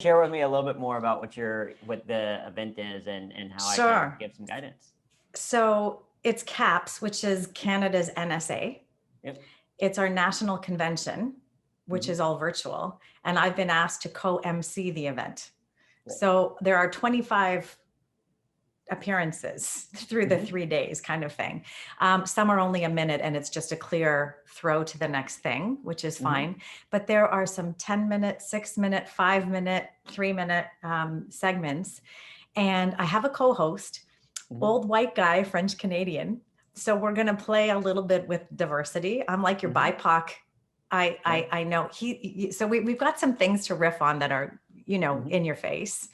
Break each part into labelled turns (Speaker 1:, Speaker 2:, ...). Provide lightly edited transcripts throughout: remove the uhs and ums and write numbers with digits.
Speaker 1: Share with me a little bit more about what the event is and how I can
Speaker 2: Sure.
Speaker 1: give some guidance.
Speaker 2: So it's CAPS, which is Canada's NSA.
Speaker 1: Yep.
Speaker 2: It's our national convention, which is all virtual. And I've been asked to co-MC the event.
Speaker 1: Cool.
Speaker 2: So there are 25 appearances through the 3 days kind of thing. Some are only a minute and it's just a clear throw to the next thing, which is fine. But there are some 10-minute, 6-minute, 5-minute, 3-minute segments. And I have a co-host, old white guy, French Canadian. So we're going to play a little bit with diversity. I'm like your BIPOC. I know so we've got some things to riff on that are, in your face.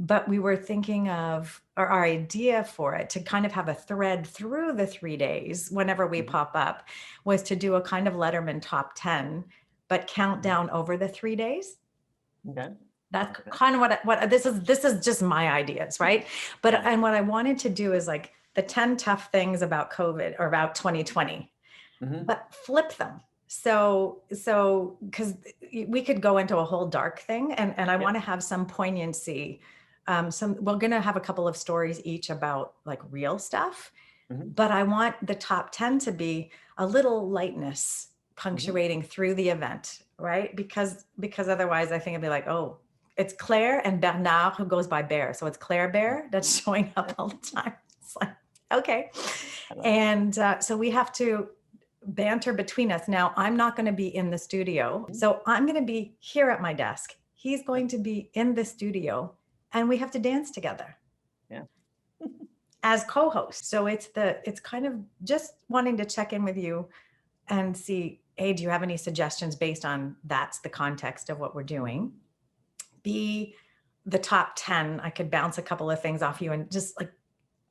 Speaker 2: But we were thinking of, or our idea for it to kind of have a thread through the 3 days whenever we pop up was to do a kind of Letterman top 10, but count down over the 3 days.
Speaker 1: Okay.
Speaker 2: That's kind of what this is just my ideas, right? But and what I wanted to do is like the 10 tough things about COVID or about 2020, but flip them. So because we could go into a whole dark thing, and I want to have some poignancy. We're going to have a couple of stories each about like real stuff, but I want the top 10 to be a little lightness punctuating through the event, right? Because otherwise I think it'd be like, oh, it's Claire and Bernard who goes by Bear. So it's Claire Bear that's showing up all the time. It's like, okay. And so we have to banter between us. Now, I'm not going to be in the studio. So I'm going to be here at my desk. He's going to be in the studio and we have to dance together.
Speaker 1: Yeah.
Speaker 2: As co-hosts. So it's kind of just wanting to check in with you and see, A, do you have any suggestions based on that's the context of what we're doing? B, the top 10, I could bounce a couple of things off you and just like,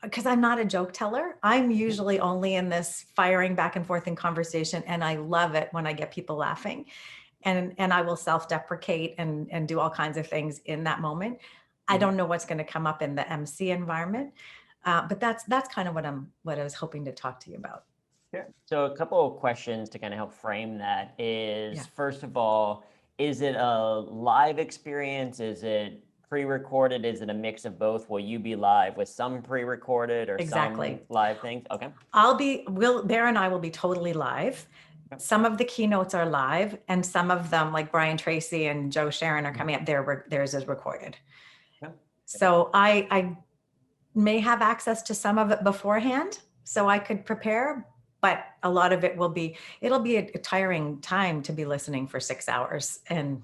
Speaker 2: because I'm not a joke teller. I'm usually only in this firing back and forth in conversation. And I love it when I get people laughing and I will self-deprecate and do all kinds of things in that moment. I don't know what's going to come up in the MC environment. But that's kind of what I was hoping to talk to you about.
Speaker 1: Sure. So a couple of questions to kind of help frame that is, first of all, is it a live experience? Is it pre-recorded? Is it a mix of both? Will you be live with some pre-recorded or some live things? Okay.
Speaker 2: Bear and I will be totally live. Some of the keynotes are live and some of them like Brian Tracy and Joe Sharon are coming up. Theirs is recorded. Okay. So I may have access to some of it beforehand so I could prepare, but a lot of it'll be a tiring time to be listening for 6 hours and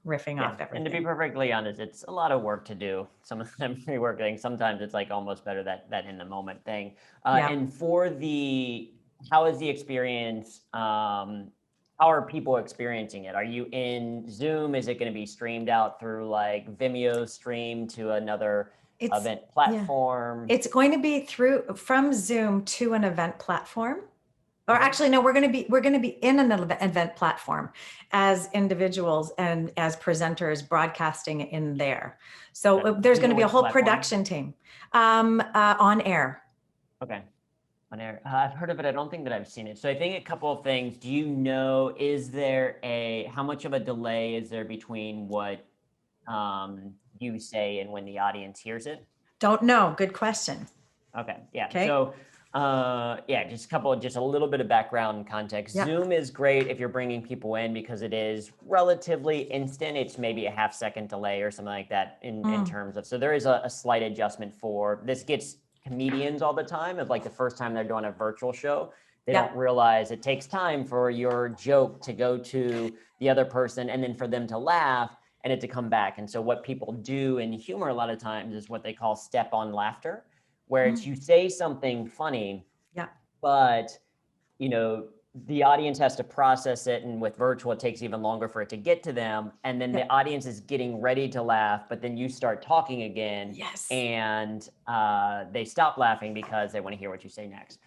Speaker 2: riffing off everything.
Speaker 1: And to be perfectly honest, it's a lot of work to do some of them pre-work things. Sometimes it's like almost better that in the moment thing. And for how is the experience? How are people experiencing it? Are you in Zoom? Is it going to be streamed out through like Vimeo stream to another event platform?
Speaker 2: It's going to be from Zoom to an event platform. Or actually, no, we're going to be in an event platform as individuals and as presenters broadcasting in there. So there's going to be a whole production team on air.
Speaker 1: Okay. On air. I've heard of it. I don't think that I've seen it. So I think a couple of things. Do you know, how much of a delay is there between what you say and when the audience hears it?
Speaker 2: Don't know. Good question.
Speaker 1: Okay. Yeah. Okay. So just a little bit of background context. Zoom is great if you're bringing people in because it is relatively instant. It's maybe a half-second delay or something like that in terms of, so there is a slight adjustment for, this gets comedians all the time of like the first time they're doing a virtual show. They don't realize it takes time for your joke to go to the other person and then for them to laugh and it to come back. And so what people do in humor a lot of times is what they call step on laughter, where it's you say something funny, but the audience has to process it, and with virtual it takes even longer for it to get to them, and then the audience is getting ready to laugh, but then you start talking again, and they stop laughing because they want to hear what you say next.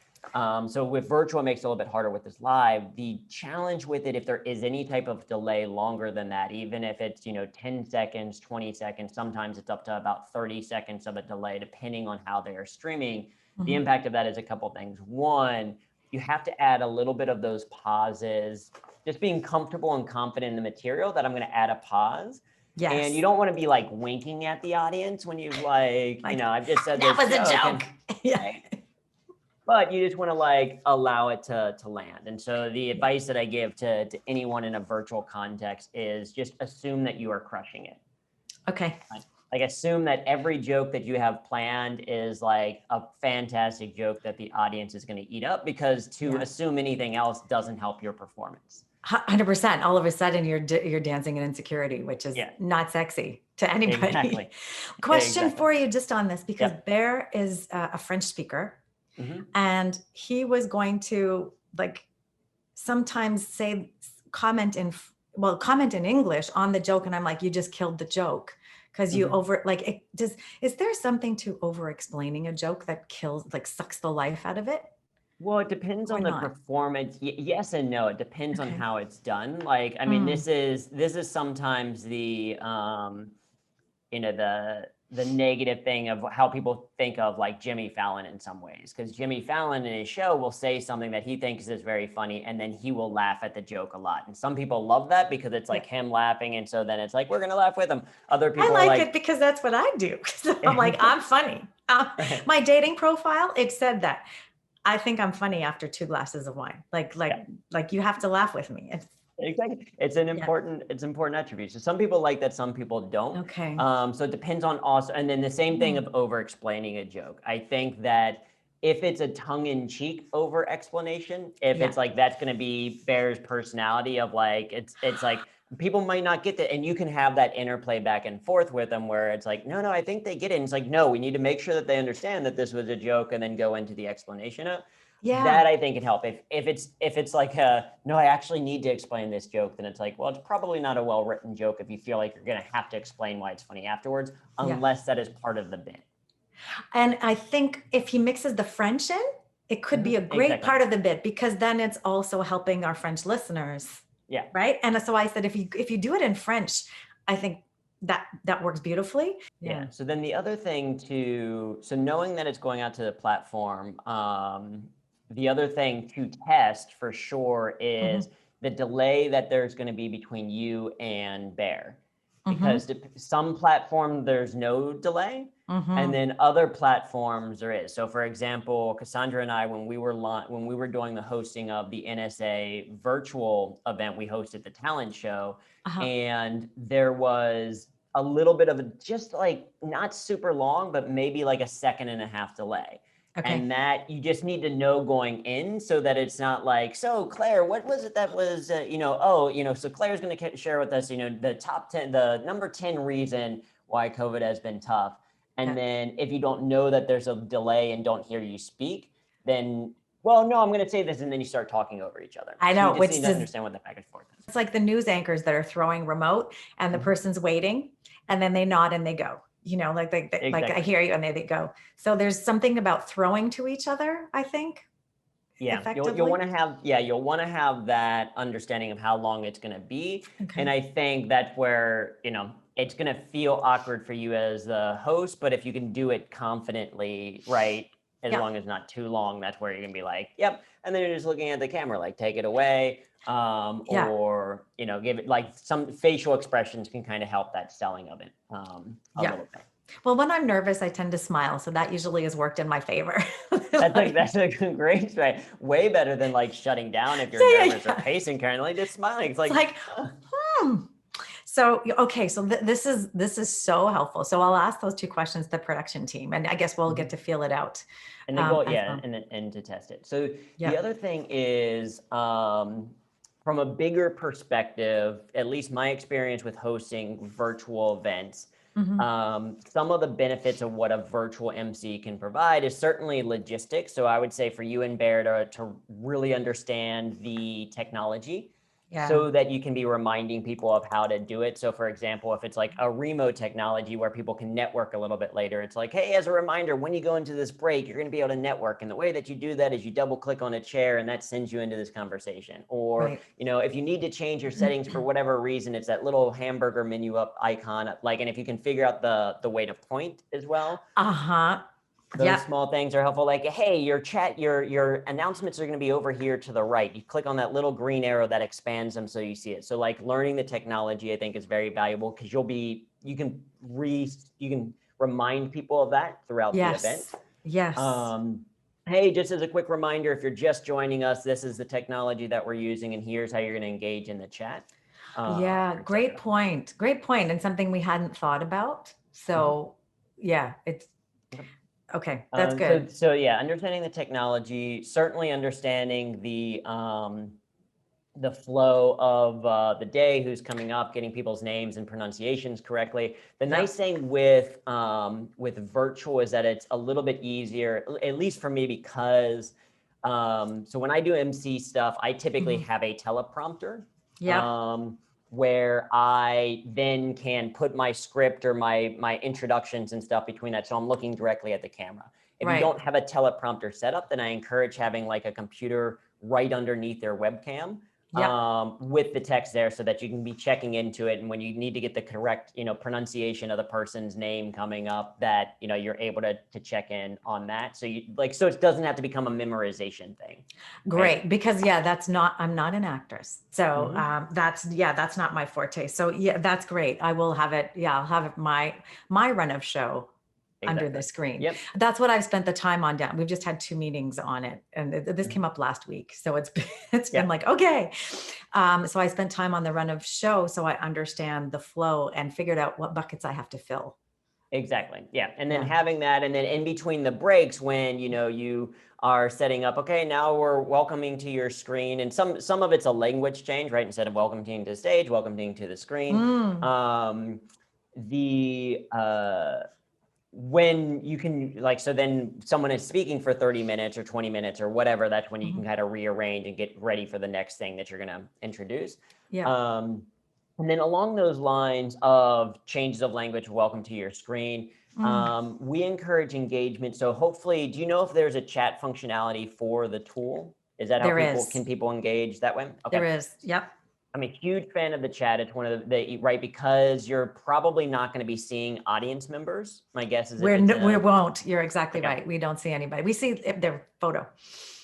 Speaker 1: So with virtual, it makes it a little bit harder. With this live, the challenge with it, if there is any type of delay longer than that, even if it's 10 seconds, 20 seconds, sometimes it's up to about 30 seconds of a delay, depending on how they are streaming. The impact of that is a couple of things. One, you have to add a little bit of those pauses, just being comfortable and confident in the material that I'm going to add a pause.
Speaker 2: Yes.
Speaker 1: And you don't want to be like winking at the audience when you like, you know, I've just said
Speaker 2: that
Speaker 1: this
Speaker 2: was a joke. Yeah.
Speaker 1: Right? But you just want to like allow it to land. And so the advice that I give to anyone in a virtual context is just assume that you are crushing it.
Speaker 2: Okay.
Speaker 1: Like assume that every joke that you have planned is like a fantastic joke that the audience is going to eat up, because to assume anything else doesn't help your performance.
Speaker 2: 100%. All of a sudden you're dancing in insecurity, which is not sexy to anybody.
Speaker 1: Exactly.
Speaker 2: Question for you just on this, because Bear is a French speaker, and he was going to like sometimes comment in English on the joke, and I'm like, you just killed the joke because you is there something to over explaining a joke that sucks the life out of it?
Speaker 1: Well, it depends on the performance. Yes and no. It depends on how it's done. Like, I mean, this is sometimes the you know, the negative thing of how people think of like Jimmy Fallon in some ways, because Jimmy Fallon in his show will say something that he thinks is very funny, and then he will laugh at the joke a lot. And some people love that because it's like him laughing, and so then it's like, we're gonna laugh with him. Other people
Speaker 2: I like it because that's what I do. So I'm like, I'm funny. My dating profile, it said that. I think I'm funny after 2 glasses of wine. Like you have to laugh with me.
Speaker 1: Exactly. It's an important, it's important attribute. So some people like that, some people don't.
Speaker 2: Okay.
Speaker 1: So it depends on also, and then the same thing of over explaining a joke. I think that if it's a tongue-in-cheek over explanation, if it's like, that's going to be Bear's personality of like, it's like, people might not get that. And you can have that interplay back and forth with them where it's like, no, I think they get it. And it's like, no, we need to make sure that they understand that this was a joke, and then go into the explanation of that. I think can help. If it's like no, I actually need to explain this joke, then it's like, well, it's probably not a well-written joke if you feel like you're going to have to explain why it's funny afterwards, unless that is part of the bit.
Speaker 2: And I think if he mixes the French in, it could be a great part of the bit, because then it's also helping our French listeners. Yeah. Right. And so I said, if you do it in French, I think that works beautifully.
Speaker 1: Yeah. So then the other thing so knowing that it's going out to the platform, the other thing to test for sure is the delay that there's going to be between you and Bear. Because some platform there's no delay, and then other platforms there is. So for example, Cassandra and I, when we were doing the hosting of the NSA virtual event, we hosted the talent show, and there was a little bit of a, just like not super long, but maybe like a 1.5 seconds delay. Okay. And that you just need to know going in, so that it's not like, so Claire, what was it that was, so Claire's going to share with us, the top 10, the number 10 reason why COVID has been tough. And then if you don't know that there's a delay and don't hear you speak, then, well, no, I'm going to say this. And then you start talking over each other.
Speaker 2: I know,
Speaker 1: so you just need to understand what the back and forth is.
Speaker 2: It's like the news anchors that are throwing remote, and the person's waiting, and then they nod and they go. Like I hear you, and they go. So there's something about throwing to each other, I think.
Speaker 1: Yeah, you'll want to have that understanding of how long it's going to be. Okay. And I think that's where, it's going to feel awkward for you as the host, but if you can do it confidently, right, as long as not too long, that's where you're going to be like, yep. And then you're just looking at the camera, like, take it away. Or, give it, like, some facial expressions can kind of help that selling of it a little bit.
Speaker 2: Well, when I'm nervous, I tend to smile. So that usually has worked in my favor.
Speaker 1: That's a great, right? Way better than like shutting down if you're nervous or pacing currently, just smiling. It's like,
Speaker 2: So, okay. So this is so helpful. So I'll ask those 2 questions to the production team, and I guess we'll get to feel it out.
Speaker 1: And then and to test it. So the other thing is, from a bigger perspective, at least my experience with hosting virtual events, some of the benefits of what a virtual MC can provide is certainly logistics. So I would say for you and Bear to really understand the technology, so that you can be reminding people of how to do it. So for example, if it's like a remote technology where people can network a little bit later, it's like, hey, as a reminder, when you go into this break, you're going to be able to network. And the way that you do that is you double click on a chair, and that sends you into this conversation. Or, if you need to change your settings for whatever reason, it's that little hamburger menu up icon, like, and if you can figure out the way to point as well. Those small things are helpful. Like, hey, your announcements are going to be over here to the right. You click on that little green arrow that expands them so you see it. So like learning the technology, I think, is very valuable because you can remind people of that throughout the event.
Speaker 2: Yes.
Speaker 1: Hey, just as a quick reminder, if you're just joining us, this is the technology that we're using, and here's how you're going to engage in the chat.
Speaker 2: Great point. Great point, and something we hadn't thought about. So, it's okay. That's good.
Speaker 1: So yeah, understanding the technology, certainly understanding the flow of the day, who's coming up, getting people's names and pronunciations correctly. The nice thing with virtual is that it's a little bit easier, at least for me, because so when I do MC stuff, I typically have a teleprompter. Where I then can put my script or my introductions and stuff between that. So I'm looking directly at the camera. If you don't have a teleprompter set up, then I encourage having like a computer right underneath their webcam with the text there so that you can be checking into it. And when you need to get the correct, pronunciation of the person's name coming up, that, you're able to check in on that. So so it doesn't have to become a memorization thing.
Speaker 2: Great. Right? Because I'm not an actress. So that's not my forte. So that's great. I will have it. Yeah. I'll have it my run of show under the screen. That's what I've spent the time on down. We've just had 2 meetings on it, and this came up last week. So it's been like, okay. So I spent time on the run of show, so I understand the flow and figured out what buckets I have to fill.
Speaker 1: Exactly. Yeah. And then having that, and then in between the breaks, when, you are setting up, okay, now we're welcoming to your screen. And some of it's a language change, right? Instead of welcoming to the stage, welcoming to the screen. When you can, so then someone is speaking for 30 minutes or 20 minutes or whatever, that's when you can kind of rearrange and get ready for the next thing that you're going to introduce. And then along those lines of changes of language, welcome to your screen, we encourage engagement. So hopefully, do you know if there's a chat functionality for the tool? Is that how can people engage that way?
Speaker 2: Okay. There is. Yep.
Speaker 1: I'm a huge fan of the chat. It's one of the right, because you're probably not going to be seeing audience members. My guess is
Speaker 2: we won't. You're exactly right. We don't see anybody. We see their photo.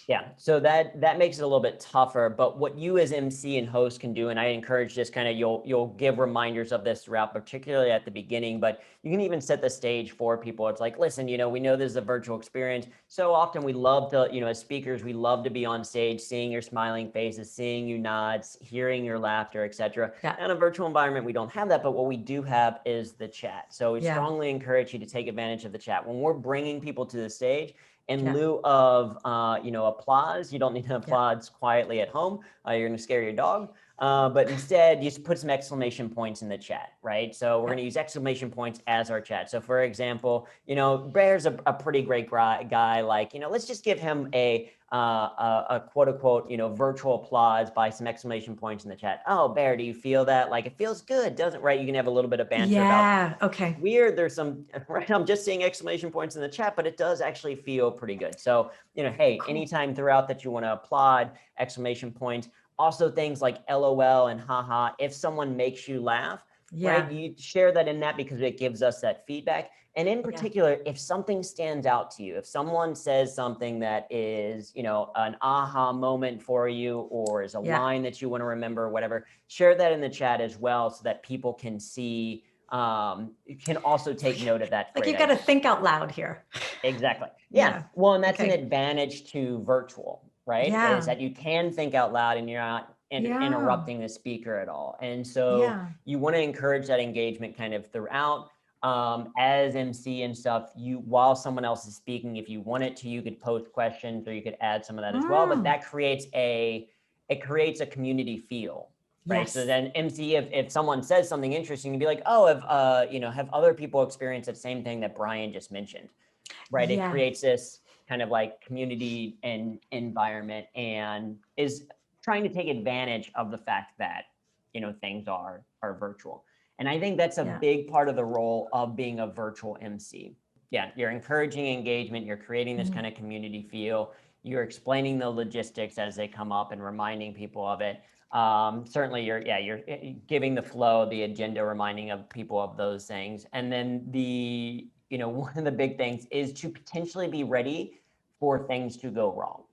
Speaker 1: Yeah, so that makes it a little bit tougher. But what you as MC and host can do, and I encourage this kind of, you'll give reminders of this throughout, particularly at the beginning, but you can even set the stage for people. It's like, listen, we know this is a virtual experience. So often we love to, as speakers, we love to be on stage, seeing your smiling faces, seeing you nods, hearing your laughter, etc. In a virtual environment, we don't have that, but what we do have is the chat. So we strongly encourage you to take advantage of the chat. When we're bringing people to the stage, in lieu of, applause, you don't need to applaud quietly at home. You're going to scare your dog. But instead, you just put some exclamation points in the chat, right? So we're going to use exclamation points as our chat. So for example, Bear's a pretty great guy. Like, let's just give him a quote unquote, virtual applause by some exclamation points in the chat. Oh, Bear, do you feel that? Like, it feels good, doesn't, right? You can have a little bit of banter about,
Speaker 2: okay.
Speaker 1: Weird. There's some, right? I'm just seeing exclamation points in the chat, but it does actually feel pretty good. So, hey, anytime throughout that you want to applaud, exclamation points. Also things like LOL and haha. If someone makes you laugh, right? You share that in that because it gives us that feedback. And in particular, if something stands out to you, if someone says something that is, an aha moment for you, or is a line that you want to remember or whatever, share that in the chat as well so that people can see, can also take note of that.
Speaker 2: Like, you've got to think out loud here.
Speaker 1: Exactly. Yeah. Well, and that's an advantage to virtual, right? Is that you can think out loud and you're not interrupting the speaker at all. And so you want to encourage that engagement kind of throughout. As MC and stuff, while someone else is speaking, if you wanted to, you could post questions or you could add some of that as well. But that creates a community feel. Right. So then MC, if someone says something interesting, you'd be like, oh, have other people experienced the same thing that Brian just mentioned? Right. It creates this kind of like community and environment, and is trying to take advantage of the fact that, things are virtual. And I think that's a big part of the role of being a virtual MC. Yeah. You're encouraging engagement. You're creating this kind of community feel. You're explaining the logistics as they come up and reminding people of it. Certainly you're giving the flow, the agenda, reminding of people of those things. And then one of the big things is to potentially be ready for things to go wrong.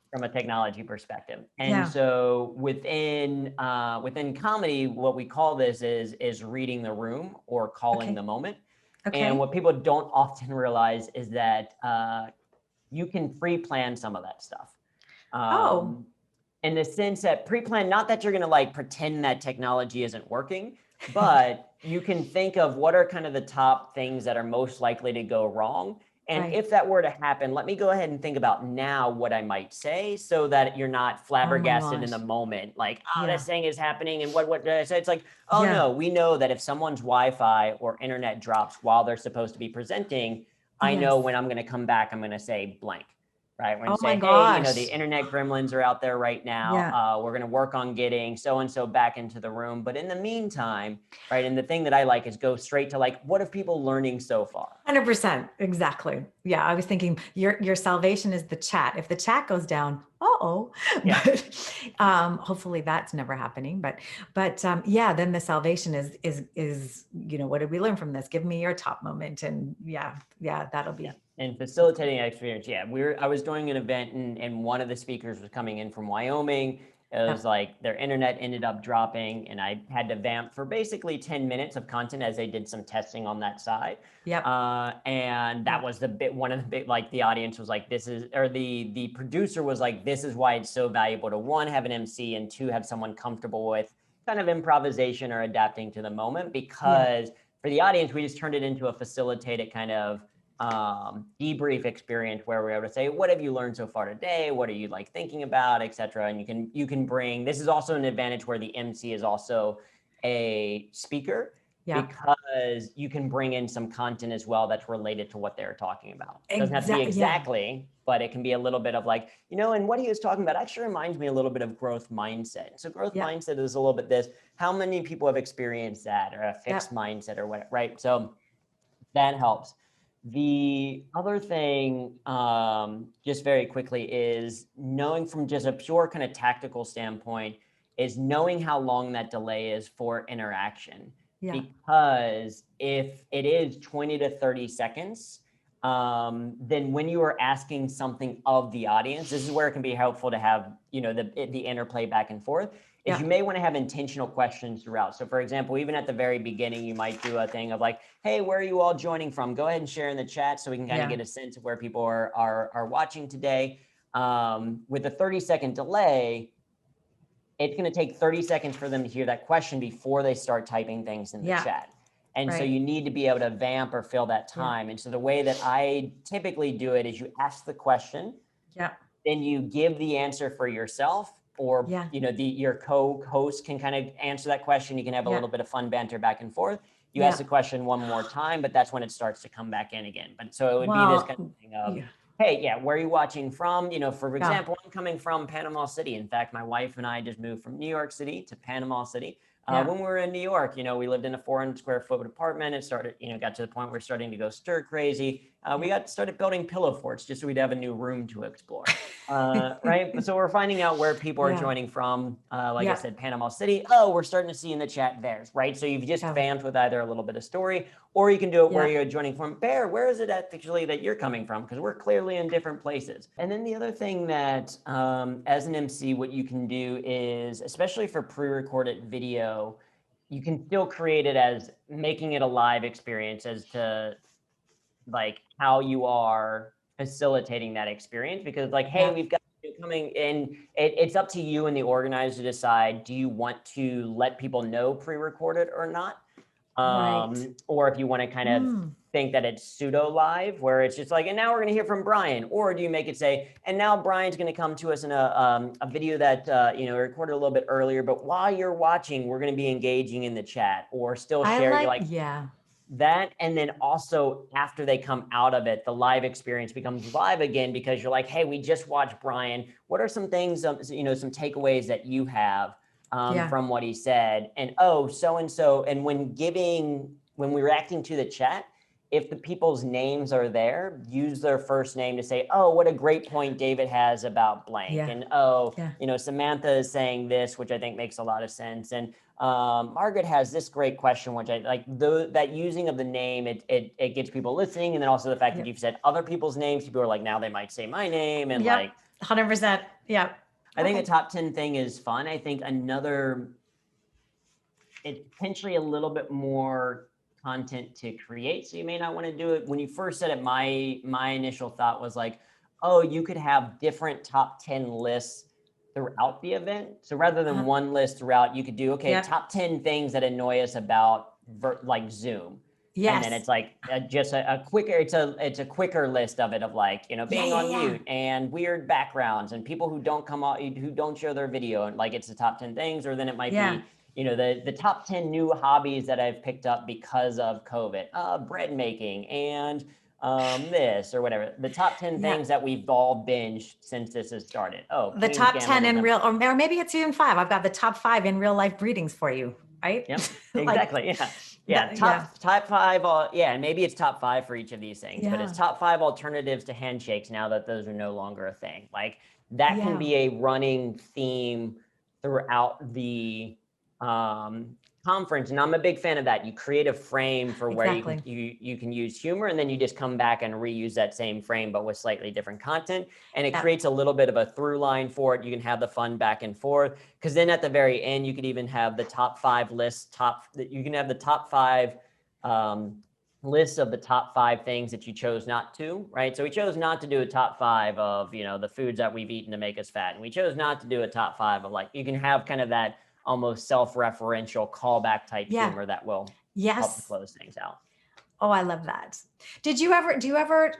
Speaker 1: From a technology perspective. And so within comedy, what we call this is reading the room or calling the moment. And what people don't often realize is that you can pre-plan some of that stuff. In the sense that pre-plan, not that you're going to like pretend that technology isn't working, but you can think of what are kind of the top things that are most likely to go wrong. And if that were to happen, let me go ahead and think about now what I might say so that you're not flabbergasted in the moment. Like, this thing is happening and what did I say? It's like, no, we know that if someone's Wi-Fi or internet drops while they're supposed to be presenting, I know when I'm going to come back, I'm going to say blank. Right. We're going to say, hey, the internet gremlins are out there right now. We're going to work on getting so-and-so back into the room. But in the meantime, right. And the thing that I like is go straight to like, what are people learning so far?
Speaker 2: 100%. Exactly. Yeah. I was thinking your salvation is the chat. If the chat goes down, hopefully that's never happening. But then the salvation is, what did we learn from this? Give me your top moment. And that'll be.
Speaker 1: And facilitating experience. I was doing an event and one of the speakers was coming in from Wyoming. It was like their internet ended up dropping and I had to vamp for basically 10 minutes of content as they did some testing on that side. And that was one of the big, like the audience was like, the producer was like, this is why it's so valuable to one, have an MC and two, have someone comfortable with kind of improvisation or adapting to the moment, because for the audience, we just turned it into a facilitated kind of debrief experience where we're able to say, what have you learned so far today? What are you like thinking about, et cetera? And you can bring, this is also an advantage where the MC is also a speaker because you can bring in some content as well that's related to what they're talking about. It doesn't have to be exactly, but it can be a little bit of like, and what he was talking about actually reminds me a little bit of growth mindset. So growth mindset is a little bit this, how many people have experienced that or a fixed mindset or what, right? So that helps. The other thing, just very quickly, is knowing from just a pure kind of tactical standpoint is knowing how long that delay is for interaction. Because if it is 20 to 30 seconds, then when you are asking something of the audience, this is where it can be helpful to have, the interplay back and forth. You may want to have intentional questions throughout. So for example, even at the very beginning, you might do a thing of like, hey, where are you all joining from? Go ahead and share in the chat so we can kind of get a sense of where people are watching today. With a 30-second delay, it's going to take 30 seconds for them to hear that question before they start typing things in the chat. And so you need to be able to vamp or fill that time. And so the way that I typically do it is you ask the question, then you give the answer for yourself, or your co-host can kind of answer that question. You can have a little bit of fun banter back and forth. You ask the question one more time, but that's when it starts to come back in again. But so it would be this kind of thing of, hey, where are you watching from? For example, I'm coming from Panama City. In fact, my wife and I just moved from New York City to Panama City. When we were in New York, we lived in a 400 square foot apartment. It started, got to the point where we're starting to go stir crazy. We started building pillow forts just so we'd have a new room to explore. Right. So we're finding out where people are joining from. Like I said, Panama City. Oh, we're starting to see in the chat theirs. Right. So you've just vamped with either a little bit of story, or you can do it where you're joining from. Bear, where is it actually that you're coming from? Because we're clearly in different places. And then the other thing that as an MC, what you can do is, especially for pre-recorded video, you can still create it as making it a live experience as to like how you are facilitating that experience, because like, hey, we've got you coming in. It's up to you and the organizer to decide, do you want to let people know pre-recorded or not? Or if you want to kind of think that it's pseudo live, where it's just like, and now we're going to hear from Brian, or do you make it say, and now Brian's going to come to us in a video that, recorded a little bit earlier, but while you're watching, we're going to be engaging in the chat or still sharing that. And then also after they come out of it, the live experience becomes live again, because you're like, hey, we just watched Brian. What are some things, some takeaways that you have from what he said? And so-and-so, and when reacting to the chat, if the people's names are there, use their first name to say, oh, what a great point David has about blank.
Speaker 2: Yeah.
Speaker 1: And, oh,
Speaker 2: Yeah.
Speaker 1: you know, Samantha is saying this, which I think makes a lot of sense. And Margaret has this great question, which I like, that using of the name, it gets people listening. And then also the fact that you've said other people's names, people are like, now they might say my name. And like,
Speaker 2: 100%. Yeah.
Speaker 1: I think the top 10 thing is fun. I think it's potentially a little bit more content to create. So you may not want to do it. When you first said it, my initial thought was like, oh, you could have different top 10 lists throughout the event. So rather than one list throughout, you could do, okay, top 10 things that annoy us about like Zoom. Yes. And then it's like just a quicker, it's a quicker list of it, of like, you know, being on mute and weird backgrounds and people who don't come out, who don't show their video, and like it's the top 10 things. Or then it might be, you know, the top 10 new hobbies that I've picked up because of COVID, bread making and this or whatever. The top 10 things that we've all binged since this has started. Oh,
Speaker 2: the
Speaker 1: Queen's
Speaker 2: top
Speaker 1: Gambit
Speaker 2: 10 in real, or maybe it's even 5. I've got the top 5 in real life greetings for you, right?
Speaker 1: Yep, exactly.
Speaker 2: Like,
Speaker 1: top 5. And maybe it's top 5 for each of these things, but it's top 5 alternatives to handshakes now that those are no longer a thing. Like that can be a running theme throughout the conference, and I'm a big fan of that. You create a frame for where you can use humor, and then you just come back and reuse that same frame but with slightly different content, and it creates a little bit of a through line for it. You can have the fun back and forth, because then at the very end you could even have the top 5 lists. You can have the top 5 lists of the top 5 things that you chose not to, right? So we chose not to do a top 5 of, you know, the foods that we've eaten to make us fat, and we chose not to do a top 5 of, like, you can have kind of that almost self-referential callback type humor that will help to close things out.
Speaker 2: Oh, I love that. Do you ever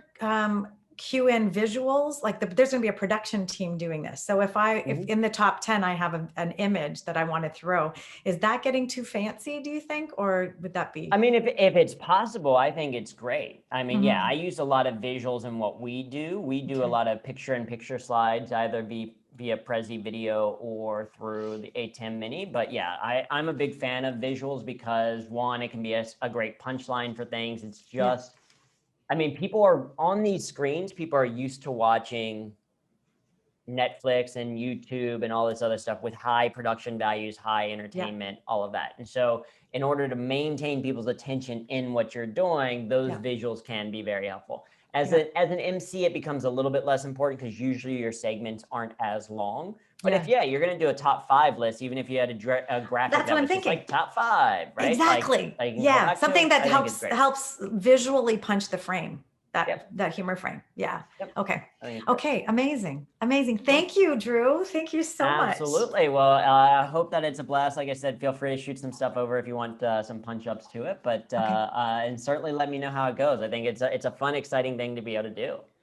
Speaker 2: cue in visuals? Like there's going to be a production team doing this. So if in the top 10, I have an image that I want to throw, is that getting too fancy, do you think? Or would that be?
Speaker 1: I mean, if it's possible, I think it's great. I mean, I use a lot of visuals in what we do. We do a lot of picture-in-picture slides, either via Prezi video or through the ATEM Mini. But yeah, I'm a big fan of visuals because, one, it can be a great punchline for things. It's just, I mean, people are on these screens, people are used to watching Netflix and YouTube and all this other stuff with high production values, high entertainment, all of that. And so in order to maintain people's attention in what you're doing, those visuals can be very helpful. As an MC, it becomes a little bit less important because usually your segments aren't as long. But if you're going to do a top 5 list, even if you had a graphic
Speaker 2: that's what I'm thinking.
Speaker 1: Like top 5, right?
Speaker 2: Exactly.
Speaker 1: Like
Speaker 2: something that helps visually punch the frame. That humor frame. Yeah. Okay. Okay. Amazing. Thank you, Drew. Thank you so much.
Speaker 1: Absolutely. Well, I hope that it's a blast. Like I said, feel free to shoot some stuff over if you want some punch ups to it, but and certainly let me know how it goes. I think it's a fun, exciting thing to be able to do.